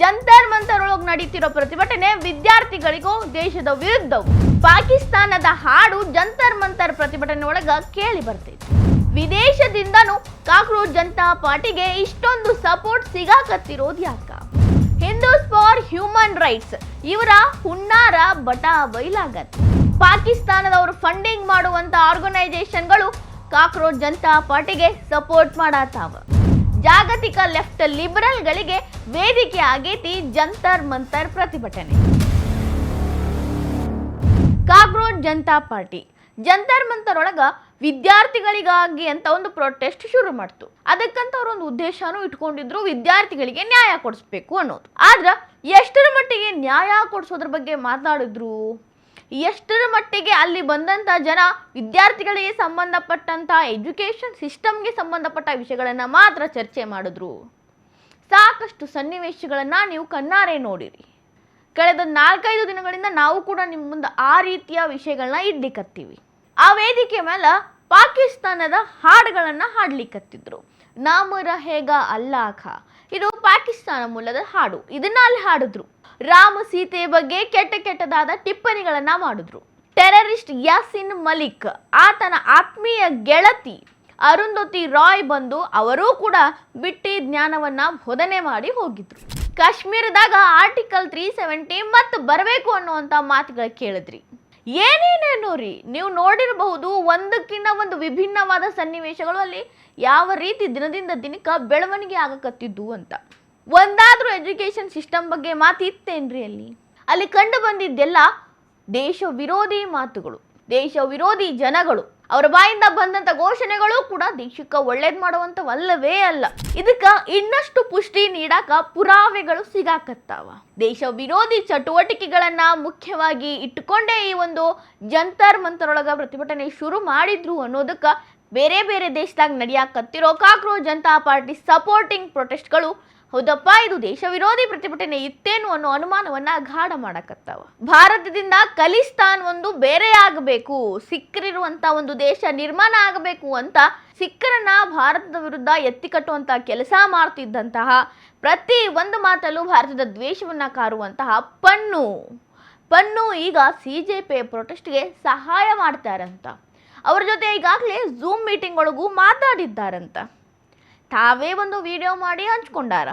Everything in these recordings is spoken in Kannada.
ಜಂತರ್ ಮಂತರ್ ಒಳಗೆ ನಡೀತಿರೋ ಪ್ರತಿಭಟನೆ ವಿದ್ಯಾರ್ಥಿಗಳಿಗೂ ದೇಶದ ವಿರುದ್ಧವು. ಪಾಕಿಸ್ತಾನದ ಹಾಡು ಜಂತರ್ ಮಂತರ್ ಪ್ರತಿಭಟನೆ ಒಳಗ ಕೇಳಿ ಬರ್ತೈತಿ. ವಿದೇಶದಿಂದನೂ ಕಾಕ್ರೋಚ್ ಜನತಾ ಪಾರ್ಟಿಗೆ ಇಷ್ಟೊಂದು ಸಪೋರ್ಟ್ ಸಿಗಾಕತ್ತಿರೋದು ಯಾಕ? ಹಿಂದೂಸ್ ಫಾರ್ ಹ್ಯೂಮನ್ ರೈಟ್ಸ್ ಇವರ ಹುನ್ನಾರ ಬಟ ಬಯಲಾಗತ್ತೆ. ಪಾಕಿಸ್ತಾನದವರು ಫಂಡಿಂಗ್ ಮಾಡುವಂತ ಆರ್ಗನೈಸೇಷನ್ಗಳು ಕಾಕ್ರೋಚ್ ಜನತಾ ಪಾರ್ಟಿಗೆ ಸಪೋರ್ಟ್ ಮಾಡತಾವ. ಜಾಗತಿಕ ಲೆಫ್ಟ್ ಲಿಬರಲ್ಗಳಿಗೆ ವೇದಿಕೆ ಆಗೈತಿ ಜಂತರ್ ಮಂತರ್ ಪ್ರತಿಭಟನೆ. ಕಾಕ್ರೋಚ್ ಜನತಾ ಪಾರ್ಟಿ ಜಂತರ್ ಮಂತರ್ ಒಳಗ ವಿದ್ಯಾರ್ಥಿಗಳಿಗಾಗಿ ಅಂತ ಒಂದು ಪ್ರೊಟೆಸ್ಟ್ ಶುರು ಮಾಡ್ತು. ಅದಕ್ಕಂತ ಅವರೊಂದು ಉದ್ದೇಶನೂ ಇಟ್ಕೊಂಡಿದ್ರು, ವಿದ್ಯಾರ್ಥಿಗಳಿಗೆ ನ್ಯಾಯ ಕೊಡಿಸ್ಬೇಕು ಅನ್ನೋದು. ಆದ್ರ ಎಷ್ಟರ ಮಟ್ಟಿಗೆ ನ್ಯಾಯ ಕೊಡಿಸೋದ್ರ ಬಗ್ಗೆ ಮಾತಾಡಿದ್ರು, ಎಷ್ಟರ ಮಟ್ಟಿಗೆ ಅಲ್ಲಿ ಬಂದಂತ ಜನ ವಿದ್ಯಾರ್ಥಿಗಳಿಗೆ ಸಂಬಂಧಪಟ್ಟಂತ ಎಜುಕೇಶನ್ ಸಿಸ್ಟಮ್ಗೆ ಸಂಬಂಧಪಟ್ಟ ವಿಷಯಗಳನ್ನ ಮಾತ್ರ ಚರ್ಚೆ ಮಾಡಿದ್ರು. ಸಾಕಷ್ಟು ಸನ್ನಿವೇಶಗಳನ್ನ ನೀವು ಕಣ್ಣಾರೆ ನೋಡಿರಿ. ಕಳೆದ 4-5 ದಿನಗಳಿಂದ ನಾವು ಕೂಡ ನಿಮ್ಮ ಮುಂದೆ ಆ ರೀತಿಯ ವಿಷಯಗಳನ್ನ ಇಡ್ಲಿಕ್ಕತ್ತೀವಿ. ಆ ವೇದಿಕೆ ಮೇಲೆ ಪಾಕಿಸ್ತಾನದ ಹಾಡುಗಳನ್ನ ಹಾಡ್ಲಿಕ್ಕತ್ತಿದ್ರು. ನಾಮरहेगा अल्लाह का ಇದು ಪಾಕಿಸ್ತಾನ ಮೂಲದ ಹಾಡು. ಇದನ್ನ ಅಲ್ಲಿ ಹಾಡಿದ್ರು. ರಾಮ ಸೀತೆ ಬಗ್ಗೆ ಕೆಟ್ಟದಾದ ಟಿಪ್ಪಣಿಗಳನ್ನ ಮಾಡಿದ್ರು. ಟೆರರಿಸ್ಟ್ ಯಾಸಿನ್ ಮಲಿಕ್ ಆತನ ಆತ್ಮೀಯ ಗೆಳತಿ ಅರುಂಧತಿ ರಾಯ್ ಬಂದು ಅವರೂ ಕೂಡ ಬಿಟ್ಟಿ ಜ್ಞಾನವನ್ನ ಬೋಧನೆ ಮಾಡಿ ಹೋಗಿದ್ರು. ಕಾಶ್ಮೀರದಾಗ ಆರ್ಟಿಕಲ್ 370 ಮತ್ತೆ ಬರಬೇಕು ಅನ್ನುವಂತ ಮಾತುಗಳು ಕೇಳಿದ್ರಿ. ಏನೇನೇನೋ ರೀ ನೀವು ನೋಡಿರಬಹುದು. ಒಂದಕ್ಕಿಂತ ಒಂದು ವಿಭಿನ್ನವಾದ ಸನ್ನಿವೇಶಗಳು ಅಲ್ಲಿ ಯಾವ ರೀತಿ ದಿನದಿಂದ ದಿನಕ್ಕೆ ಬೆಳವಣಿಗೆ ಆಗಕತ್ತಿದ್ದು ಅಂತ. ಒಂದಾದ್ರೂ ಎಜುಕೇಶನ್ ಸಿಸ್ಟಮ್ ಬಗ್ಗೆ ಮಾತಿತ್ತೇನ್ರಿ ಅಲ್ಲಿ ಕಂಡು ಬಂದಿದ್ದೆಲ್ಲ ದೇಶ ವಿರೋಧಿ ಮಾತುಗಳು, ದೇಶ ವಿರೋಧಿ ಜನಗಳು, ಅವರ ಬಾಯಿಂದ ಬಂದಂತ ಘೋಷಣೆಗಳು ಕೂಡ ದೇಶಕ್ಕೆ ಒಳ್ಳೇದ್ ಮಾಡುವಂತವಲ್ಲವೇ ಅಲ್ಲ. ಇದಕ್ಕ ಇನ್ನಷ್ಟು ಪುಷ್ಟಿ ನೀಡಾಕ ಪುರಾವೆಗಳು ಸಿಗಾಕತ್ತಾವ. ದೇಶ ವಿರೋಧಿ ಚಟುವಟಿಕೆಗಳನ್ನ ಮುಖ್ಯವಾಗಿ ಇಟ್ಟುಕೊಂಡೇ ಈ ಒಂದು ಜಂತರ್ ಮಂತರ್ ಒಳಗ ಪ್ರತಿಭಟನೆ ಶುರು ಮಾಡಿದ್ರು ಅನ್ನೋದಕ್ಕ ಬೇರೆ ಬೇರೆ ದೇಶದಾಗ ನಡೆಯಾಕತ್ತಿರೋ ಕಾಕ್ರೋಚ್ ಜನತಾ ಪಾರ್ಟಿ ಸಪೋರ್ಟಿಂಗ್ ಪ್ರೊಟೆಸ್ಟ್ಗಳು ಹೌದಪ್ಪ ಇದು ದೇಶ ವಿರೋಧಿ ಪ್ರತಿಭಟನೆ ಇತ್ತೇನು ಅನ್ನೋ ಅನುಮಾನವನ್ನ ಗಾಢ ಮಾಡಕತ್ತಾವ. ಭಾರತದಿಂದ ಖಲಿಸ್ತಾನ್ ಒಂದು ಬೇರೆ ಆಗಬೇಕು, ಸಿಖ್ಖರಿರುವಂತ ಒಂದು ದೇಶ ನಿರ್ಮಾಣ ಆಗಬೇಕು ಅಂತ ಸಿಖ್ಖರನ್ನ ಭಾರತದ ವಿರುದ್ಧ ಎತ್ತಿಕಟ್ಟುವಂತ ಕೆಲಸ ಮಾಡ್ತಿದ್ದಂತಹ ಪ್ರತಿ ಒಂದು ಮಾತಲ್ಲೂ ಭಾರತದ ದ್ವೇಷವನ್ನ ಕಾರುವಂತಹ ಪನ್ನು ಈಗ CJP ಪ್ರೊಟೆಸ್ಟ್ಗೆ ಸಹಾಯ ಮಾಡ್ತಾರಂತ. ಅವ್ರ ಜೊತೆ ಈಗಾಗಲೇ ಝೂಮ್ ಮೀಟಿಂಗ್ ಒಳಗೂ ಮಾತಾಡಿದ್ದಾರಂತ. ತಾವೇ ಒಂದು ವಿಡಿಯೋ ಮಾಡಿ ಹಂಚ್ಕೊಂಡಾರ.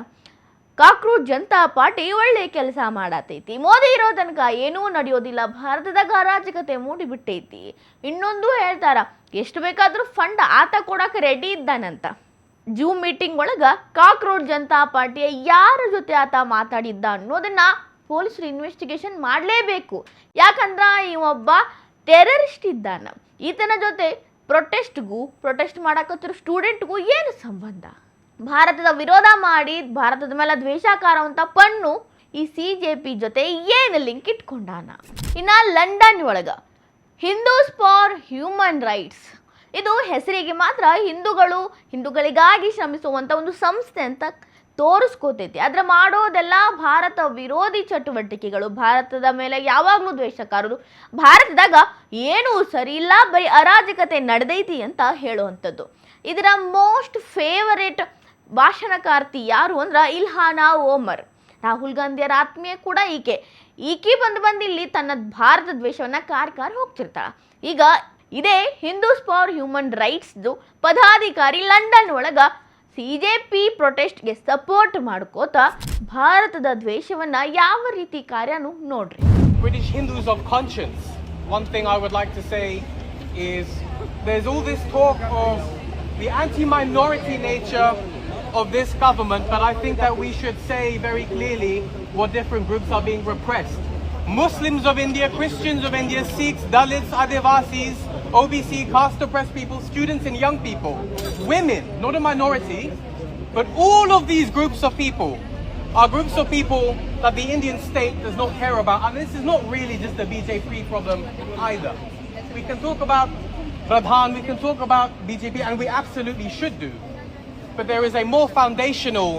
ಕಾಕ್ರೋಚ್ ಜನತಾ ಪಾರ್ಟಿ ಒಳ್ಳೆ ಕೆಲಸ ಮಾಡತೈತಿ, ಮೋದಿ ಇರೋ ತನಕ ಏನೂ ನಡೆಯೋದಿಲ್ಲ, ಭಾರತದಾಗ ಅರಾಜಕತೆ ಮೂಡಿಬಿಟ್ಟೈತಿ. ಇನ್ನೊಂದು ಹೇಳ್ತಾರ ಎಷ್ಟು ಬೇಕಾದ್ರೂ ಫಂಡ್ ಆತ ಕೊಡಕ್ಕೆ ರೆಡಿ ಇದ್ದಾನಂತ. ಝೂಮ್ ಮೀಟಿಂಗ್ ಒಳಗ ಕಾಕ್ರೋಚ್ ಜನತಾ ಪಾರ್ಟಿಯ ಯಾರ ಜೊತೆ ಆತ ಮಾತಾಡಿದ್ದ ಅನ್ನೋದನ್ನ ಪೊಲೀಸರು ಇನ್ವೆಸ್ಟಿಗೇಷನ್ ಮಾಡಲೇಬೇಕು. ಯಾಕಂದ್ರ ಈ ಒಬ್ಬ ಟೆರರಿಸ್ಟ್ ಇದ್ದಾನ. ಈತನ ಜೊತೆ ಪ್ರೊಟೆಸ್ಟ್ ಮಾಡಕತ್ತಿರೋ ಸ್ಟೂಡೆಂಟ್ಗೂ ಏನು ಸಂಬಂಧ? ಭಾರತದ ವಿರೋಧ ಮಾಡಿ ಭಾರತದ ಮೇಲೆ ದ್ವೇಷಕಾರವಂತ ಪನ್ನು ಈ CJP ಜೊತೆ ಏನು ಲಿಂಕ್ ಇಟ್ಕೊಂಡಾನ? ಇನ್ನ ಲಂಡನ್ ಒಳಗ ಹಿಂದೂಸ್ ಫಾರ್ ಹ್ಯೂಮನ್ ರೈಟ್ಸ್ ಇದು ಹೆಸರಿಗೆ ಮಾತ್ರ ಹಿಂದೂಗಳಿಗಾಗಿ ಶ್ರಮಿಸುವಂತ ಒಂದು ಸಂಸ್ಥೆ ಅಂತ ತೋರಿಸ್ಕೋತೈತಿ. ಆದ್ರೆ ಮಾಡೋದೆಲ್ಲ ಭಾರತ ವಿರೋಧಿ ಚಟುವಟಿಕೆಗಳು, ಭಾರತದ ಮೇಲೆ ಯಾವಾಗಲೂ ದ್ವೇಷಕಾರರು, ಭಾರತದಾಗ ಏನೂ ಸರಿ ಇಲ್ಲ, ಬರೀ ಅರಾಜಕತೆ ನಡೆದೈತಿ ಅಂತ ಹೇಳುವಂಥದ್ದು. ಇದರ ಮೋಸ್ಟ್ ಫೇವರೇಟ್ ಭಾಷಣಕಾರ್ತಿ ಯಾರು ಅಂದ್ರೆ ಇಲ್ಹಾನಾ ಓಮರ್. ರಾಹುಲ್ ಗಾಂಧಿಯರ ಆತ್ಮೀಯ ಕೂಡ ಈಕೆ ಬಂದು ಇಲ್ಲಿ ತನ್ನ ಭಾರತ ದ್ವೇಷವನ್ನ ಕಾರ್ ಹೋಗ್ತಿರ್ತಾಳ. ಈಗ ಇದೇ ಹಿಂದೂಸ್ ಫಾರ್ ಹ್ಯೂಮನ್ ರೈಟ್ಸ್ದು ಪದಾಧಿಕಾರಿ ಲಂಡನ್ ಒಳಗ CJP ಪ್ರೊಟೆಸ್ಟ್ಗೆ ಸಪೋರ್ಟ್ ಮಾಡ್ಕೋತ ಭಾರತದ ದ್ವೇಷವನ್ನ ಯಾವ ರೀತಿ ಕಾರ್ಯನು ನೋಡ್ರಿ. British Hindus of conscience. One thing I would like to say is there's all this talk of the anti-minority nature of this government, but I think that we should say very clearly what different groups are being repressed. Muslims of India, Christians of India, Sikhs, Dalits, Adivasis, OBC, caste oppressed people, students and young people, women, not a minority, but all of these groups of people are groups of people that the Indian state does not care about. And this is not really just a BJP problem either. We can talk about Pradhan, we can talk about BJP, and we absolutely should do. But there is a more foundational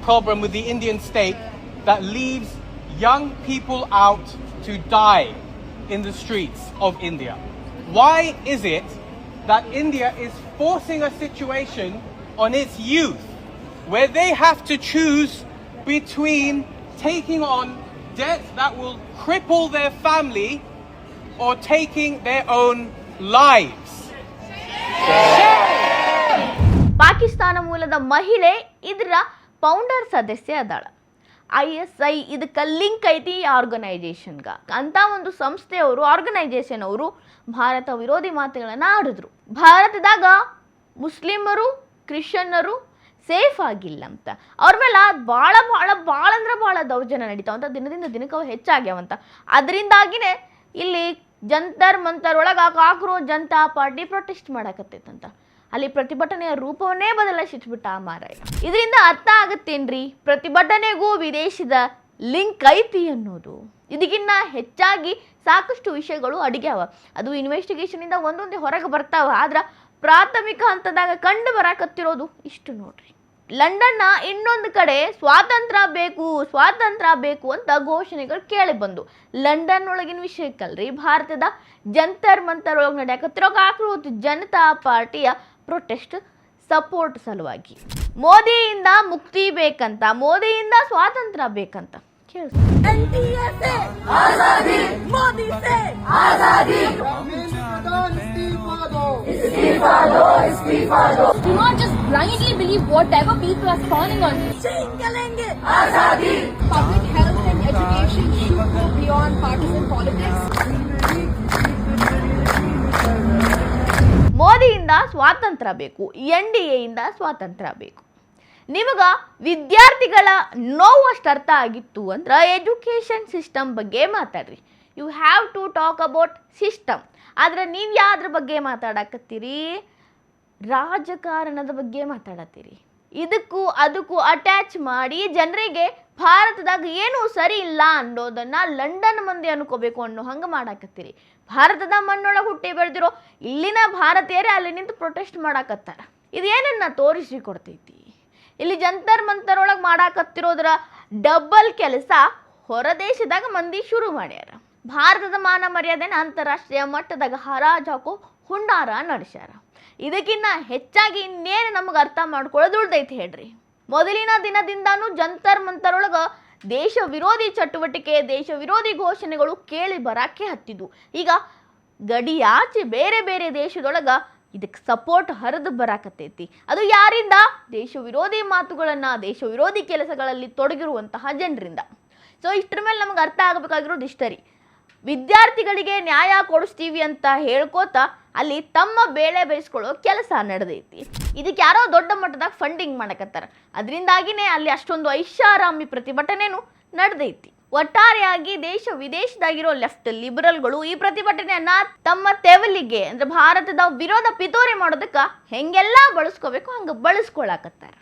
problem with the Indian state that leaves young people out to die in the streets of India. Why is it that India is forcing a situation on its youth where they have to choose between taking on debts that will cripple their family or taking their own lives. Pakistan ಮೂಲದ ಮಹಿಳೆ ಇದರ ಫೌಂಡರ್ ಸದಸ್ಯೆ ಅದಾಳ. ISI ಇದಕ್ಕೆ ಲಿಂಕ್ ಐತಿ ಈ ಆರ್ಗನೈಜೇಷನ್ಗೆ ಅಂತ ಒಂದು ಸಂಸ್ಥೆಯವರು ಆರ್ಗನೈಜೇಷನ್ ಅವರು ಭಾರತ ವಿರೋಧಿ ಮಾತುಗಳನ್ನು ಆಡಿದ್ರು. ಭಾರತದಾಗ ಮುಸ್ಲಿಮರು ಕ್ರಿಶ್ಚಿಯನ್ನರು ಸೇಫ್ ಆಗಿಲ್ಲ ಅಂತ, ಅವ್ರ ಮೇಲೆ ಭಾಳ ಭಾಳ ಭಾಳ ಅಂದ್ರೆ ಭಾಳ ದೌರ್ಜನ್ಯ ನಡೀತಾವಂತ, ದಿನದಿಂದ ದಿನಕ್ಕೆ ಅವು ಹೆಚ್ಚಾಗ್ಯಾವಂತ. ಅದರಿಂದಾಗಿನೇ ಇಲ್ಲಿ ಜಂತರ್ ಮಂತರ್ ಒಳಗೆ ಕಾಕ್ರೋಚ್ ಜನತಾ ಪಾರ್ಟಿ ಪ್ರೊಟೆಸ್ಟ್ ಮಾಡಕತ್ತೈತಂತ. ಅಲ್ಲಿ ಪ್ರತಿಭಟನೆಯ ರೂಪವನ್ನೇ ಬದಲಾಯಿಸಿಬಿಟ್ಟ ಆ ಮಾರಾಯ. ಇದರಿಂದ ಅರ್ಥ ಆಗುತ್ತೇನ್ರಿ ಪ್ರತಿಭಟನೆಗೂ ವಿದೇಶದ ಲಿಂಕ್ ಐತಿ ಅನ್ನೋದು. ಇದಕ್ಕಿನ್ನ ಹೆಚ್ಚಾಗಿ ಸಾಕಷ್ಟು ವಿಷಯಗಳು ಅಡಿಗ್ಯಾವ. ಅದು ಇನ್ವೆಸ್ಟಿಗೇಷನಿಂದ ಒಂದೊಂದೇ ಹೊರಗೆ ಬರ್ತಾವ. ಆದ್ರೆ ಪ್ರಾಥಮಿಕ ಹಂತದಾಗ ಕಂಡು ಬರಾಕತ್ತಿರೋದು ಇಷ್ಟು ನೋಡ್ರಿ. ಲಂಡನ್ನ ಇನ್ನೊಂದು ಕಡೆ ಸ್ವಾತಂತ್ರ್ಯ ಬೇಕು ಅಂತ ಘೋಷಣೆಗಳು ಕೇಳಿ ಬಂದು. ಲಂಡನ್ ಒಳಗಿನ ವಿಷಯಕ್ಕಲ್ರಿ, ಭಾರತದ ಜಂತರ್ ಮಂತರ್ ಒಳಗೆ ನಡೆಯಕತ್ತಿರೋ ಕಾಕ್ರೋಚ್ ಜನತಾ ಪಾರ್ಟಿಯ ಪ್ರೊಟೆಸ್ಟ್ ಸಪೋರ್ಟ್ ಸಲುವಾಗಿ. ಮೋದಿಯಿಂದ ಮುಕ್ತಿ ಬೇಕಂತ, ಮೋದಿಯಿಂದ ಸ್ವಾತಂತ್ರ್ಯ ಬೇಕಂತ ಕೇಳಿ. Do not just blindly believe whatever people are spawning on you. Public health and education should go beyond partisan politics. ಮೋದಿಯಿಂದ ಸ್ವಾತಂತ್ರ್ಯ ಬೇಕು, NDA ಇಂದ ಸ್ವಾತಂತ್ರ್ಯ ಬೇಕು. ನಿಮಗ ವಿದ್ಯಾರ್ಥಿಗಳ ನೋವು ಅಷ್ಟು ಅರ್ಥ ಆಗಿತ್ತು ಅಂದ್ರೆ ಎಜುಕೇಷನ್ ಸಿಸ್ಟಮ್ ಬಗ್ಗೆ ಮಾತಾಡ್ರಿ. You have to talk about system. ಆದರೆ ನೀವು ಯಾವ್ದ್ರ ಬಗ್ಗೆ ಮಾತಾಡಕತ್ತೀರಿ? ರಾಜಕಾರಣದ ಬಗ್ಗೆ ಮಾತಾಡತ್ತೀರಿ. ಇದಕ್ಕೂ ಅದಕ್ಕೂ ಅಟ್ಯಾಚ್ ಮಾಡಿ ಜನರಿಗೆ ಭಾರತದಾಗ ಏನೂ ಸರಿ ಇಲ್ಲ ಅನ್ನೋದನ್ನು ಲಂಡನ್ ಮಂದಿ ಅನ್ಕೋಬೇಕು ಅನ್ನೋ ಹಂಗೆ ಮಾಡಾಕತ್ತೀರಿ. ಭಾರತದ ಮಣ್ಣೊಳಗೆ ಹುಟ್ಟಿ ಬೆಳೆದಿರೋ ಇಲ್ಲಿನ ಭಾರತೀಯರೇ ಅಲ್ಲಿ ನಿಂತು ಪ್ರೊಟೆಸ್ಟ್ ಮಾಡಾಕತ್ತಾರ. ಇದೇನನ್ನ ತೋರಿಸಿ ಕೊಡ್ತೈತಿ? ಇಲ್ಲಿ ಜಂತರ್ ಮಂತರ್ ಒಳಗೆ ಮಾಡಾಕತ್ತಿರೋದ್ರ ಡಬಲ್ ಕೆಲಸ ಹೊರದೇಶದಾಗ ಮಂದಿ ಶುರು ಮಾಡ್ಯಾರ. ಭಾರತದ ಮಾನ ಮರ್ಯಾದೆನ ಅಂತಾರಾಷ್ಟ್ರೀಯ ಮಟ್ಟದಾಗ ಹರಾಜ್ ಹಾಕೋ ಹುಂಡಾರ ನಡೆಸ್ಯಾರ. ಇದಕ್ಕಿಂತ ಹೆಚ್ಚಾಗಿ ಇನ್ನೇನು ನಮಗೆ ಅರ್ಥ ಮಾಡ್ಕೊಳ್ಳೋದು ಉಳ್ದೈತಿ ಹೇಳ್ರಿ. ಮೊದಲಿನ ದಿನದಿಂದಾನು ಜಂತರ್ ಮಂತರ್ ಒಳಗೆ ದೇಶ ವಿರೋಧಿ ಚಟುವಟಿಕೆ, ದೇಶ ವಿರೋಧಿ ಘೋಷಣೆಗಳು ಕೇಳಿ ಬರಾಕೆ ಹತ್ತಿದ್ವು. ಈಗ ಗಡಿಯಾಚೆ ಬೇರೆ ಬೇರೆ ದೇಶದೊಳಗೆ ಇದಕ್ಕೆ ಸಪೋರ್ಟ್ ಹರಿದು ಬರಾಕತ್ತೈತಿ. ಅದು ಯಾರಿಂದ? ದೇಶ ವಿರೋಧಿ ಮಾತುಗಳನ್ನು, ದೇಶ ವಿರೋಧಿ ಕೆಲಸಗಳಲ್ಲಿ ತೊಡಗಿರುವಂತಹ ಜನರಿಂದ. ಸೊ ಇಷ್ಟರ ಮೇಲೆ ನಮಗೆ ಅರ್ಥ ಆಗಬೇಕಾಗಿರೋದು ಇಷ್ಟ ರೀ. ವಿದ್ಯಾರ್ಥಿಗಳಿಗೆ ನ್ಯಾಯ ಕೊಡಿಸ್ತೀವಿ ಅಂತ ಹೇಳ್ಕೋತ ಅಲ್ಲಿ ತಮ್ಮ ಬೇಳೆ ಬೇಯಿಸ್ಕೊಳ್ಳೋ ಕೆಲಸ ನಡೆದೈತಿ. ಇದಕ್ಕೆ ಯಾರೋ ದೊಡ್ಡ ಮಟ್ಟದಾಗ ಫಂಡಿಂಗ್ ಮಾಡಕತ್ತಾರ. ಅದರಿಂದಾಗಿನೇ ಅಲ್ಲಿ ಅಷ್ಟೊಂದು ಐಷಾರಾಮಿ ಪ್ರತಿಭಟನೆನೂ ನಡೆದೈತಿ. ಒಟ್ಟಾರೆಯಾಗಿ ದೇಶ ವಿದೇಶದಾಗಿರೋ ಲೆಫ್ಟ್ ಲಿಬರಲ್ಗಳು ಈ ಪ್ರತಿಭಟನೆಯನ್ನ ತಮ್ಮ ತೆವಲಿಗೆ ಅಂದ್ರೆ ಭಾರತದ ವಿರೋಧ ಪಿತೂರಿ ಮಾಡೋದಕ್ಕೆ ಹೆಂಗೆಲ್ಲ ಬಳಸ್ಕೋಬೇಕು ಹಂಗೆ ಬಳಸ್ಕೊಳಕತ್ತಾರ.